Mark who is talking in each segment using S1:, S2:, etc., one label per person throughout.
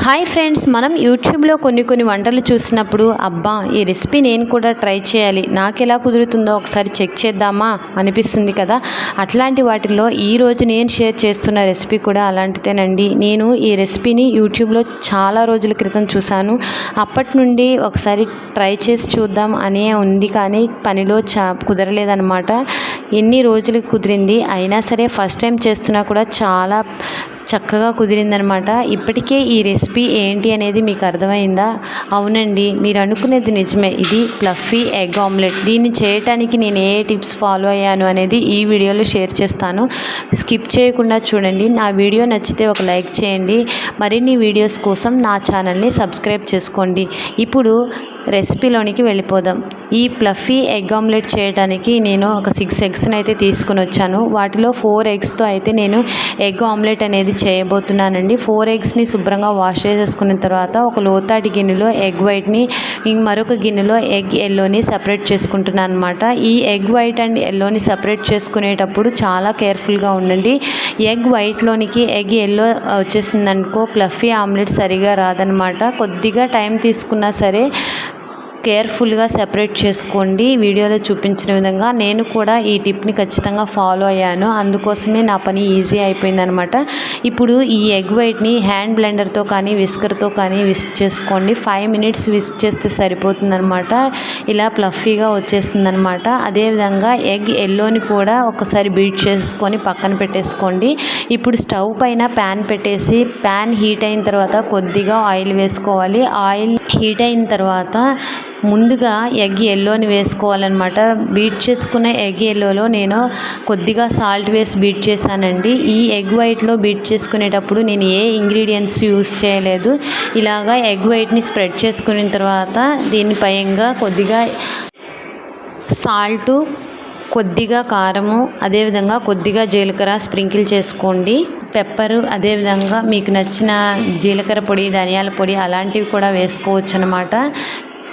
S1: Hi friends, మనం యూట్యూబ్లో కొన్ని వంటలు చూసినప్పుడు అబ్బా ఈ రెసిపీ నేను కూడా ట్రై చేయాలి, నాకు ఎలా కుదురుతుందో ఒకసారి చెక్ చేద్దామా అనిపిస్తుంది కదా. అట్లాంటి వాటిల్లో ఈరోజు నేను షేర్ చేస్తున్న రెసిపీ కూడా అలాంటిదేనండి. నేను ఈ రెసిపీని యూట్యూబ్లో చాలా రోజుల క్రితం చూశాను. అప్పటి నుండి ఒకసారి ట్రై చేసి చూద్దాం అనే ఉంది, కానీ పనిలో కుదరలేదన్నమాట. ఎన్ని రోజులకు కుదిరింది, అయినా సరే ఫస్ట్ టైం చేస్తున్నా కూడా చాలా చక్కగా కుదిరిందనమాట. ఇప్పటికే ఈ రెసిపీ ఏంటి అనేది మీకు అర్థమైందా? అవునండి, మీరు అనుకునేది నిజమే. ఇది ఫ్లఫీ ఎగ్ ఆమ్లెట్. దీన్ని చేయటానికి నేను ఏ టిప్స్ ఫాలో అయ్యాను అనేది ఈ వీడియోలో షేర్ చేస్తాను. స్కిప్ చేయకుండా చూడండి. నా వీడియో నచ్చితే ఒక లైక్ చేయండి. మరిన్ని వీడియోస్ కోసం నా ఛానల్ని సబ్స్క్రైబ్ చేసుకోండి. ఇప్పుడు రెసిపీలోనికి వెళ్ళిపోదాం. ఈ ఫ్లఫీ ఎగ్ ఆమ్లెట్ చేయడానికి నేను ఒక 6 ఎగ్స్ని అయితే తీసుకుని వచ్చాను. వాటిలో 4 ఎగ్స్తో అయితే నేను ఎగ్ ఆమ్లెట్ అనేది చేయబోతున్నానండి. 4 ఎగ్స్ని శుభ్రంగా వాష్ చేసేసుకున్న తర్వాత ఒక లోతాటి గిన్నెలో ఎగ్ వైట్ని, మరొక గిన్నెలో ఎగ్ ఎల్లోని సపరేట్ చేసుకుంటున్నాను అనమాట. ఈ ఎగ్ వైట్ అండ్ ఎల్లోని సపరేట్ చేసుకునేటప్పుడు చాలా కేర్ఫుల్గా ఉండండి. ఎగ్ వైట్లోనికి ఎగ్ ఎల్లో వచ్చేసిందనుకో ఫ్లఫీ ఆమ్లెట్ సరిగా రాదనమాట. కొద్దిగా టైం తీసుకున్నా సరే కేర్ఫుల్గా సెపరేట్ చేసుకోండి. వీడియోలో చూపించిన విధంగా నేను కూడా ఈ టిప్ని ఖచ్చితంగా ఫాలో అయ్యాను. అందుకోసమే నా పని ఈజీ అయిపోయిందనమాట. ఇప్పుడు ఈ ఎగ్ వైట్ని హ్యాండ్ బ్లెండర్తో కానీ విస్కర్తో కానీ విస్క్ చేసుకోండి. 5 మినిట్స్ విస్క్ చేస్తే సరిపోతుందనమాట. ఇలా ఫ్లఫీగా వచ్చేస్తుందనమాట. అదేవిధంగా ఎగ్ ఎల్లోని కూడా ఒకసారి బీట్ చేసుకొని పక్కన పెట్టేసుకోండి. ఇప్పుడు స్టవ్ పైన ప్యాన్ పెట్టేసి ప్యాన్ హీట్ అయిన తర్వాత కొద్దిగా ఆయిల్ వేసుకోవాలి. ఆయిల్ హీట్ అయిన తర్వాత ముందుగా ఎగ్ ఎల్లోని వేసుకోవాలన్నమాట. బీట్ చేసుకున్న ఎగ్ ఎల్లోలో నేను కొద్దిగా సాల్ట్ వేసి బీట్ చేశానండి. ఈ ఎగ్ వైట్లో బీట్ చేసుకునేటప్పుడు నేను ఏ ఇంగ్రీడియంట్స్ యూస్ చేయలేదు. ఇలాగా ఎగ్ వైట్ని స్ప్రెడ్ చేసుకున్న తర్వాత దీనిపైగా కొద్దిగా సాల్టు, కొద్దిగా కారము, అదేవిధంగా కొద్దిగా జీలకర్ర స్ప్రింకిల్ చేసుకోండి. పెప్పరు, అదేవిధంగా మీకు నచ్చిన జీలకర్ర పొడి, ధనియాల పొడి అలాంటివి కూడా వేసుకోవచ్చు అన్నమాట.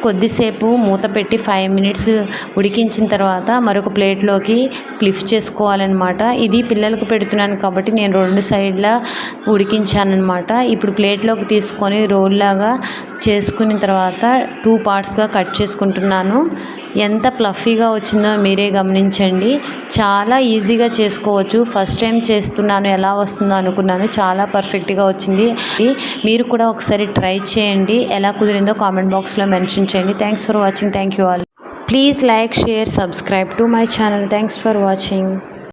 S1: కొద్దిసేపు మూత పెట్టి 5 మినిట్స్ ఉడికించిన తర్వాత మరొక ప్లేట్లోకి ఫ్లిప్ చేసుకోవాలన్నమాట. ఇది పిల్లలకు పెడుతున్నాను కాబట్టి నేను 2 సైడ్లా ఉడికించానమాట. ఇప్పుడు ప్లేట్లోకి తీసుకొని రోల్ లాగా చేసుకున్న తర్వాత 2 పార్ట్స్గా కట్ చేసుకుంటున్నాను. ఎంత ఫ్లఫీగా వచ్చిందో మీరే గమనించండి. చాలా ఈజీగా చేసుకోవచ్చు. ఫస్ట్ టైం చేస్తున్నాను, ఎలా వస్తుందో అనుకున్నాను, చాలా పర్ఫెక్ట్గా వచ్చింది. మీరు కూడా ఒకసారి ట్రై చేయండి. ఎలా కుదిరిందో కామెంట్ బాక్స్లో మెన్షన్ చేయండి. Thanks for watching. Thank you all. Please like, share, subscribe to my channel. Thanks for watching.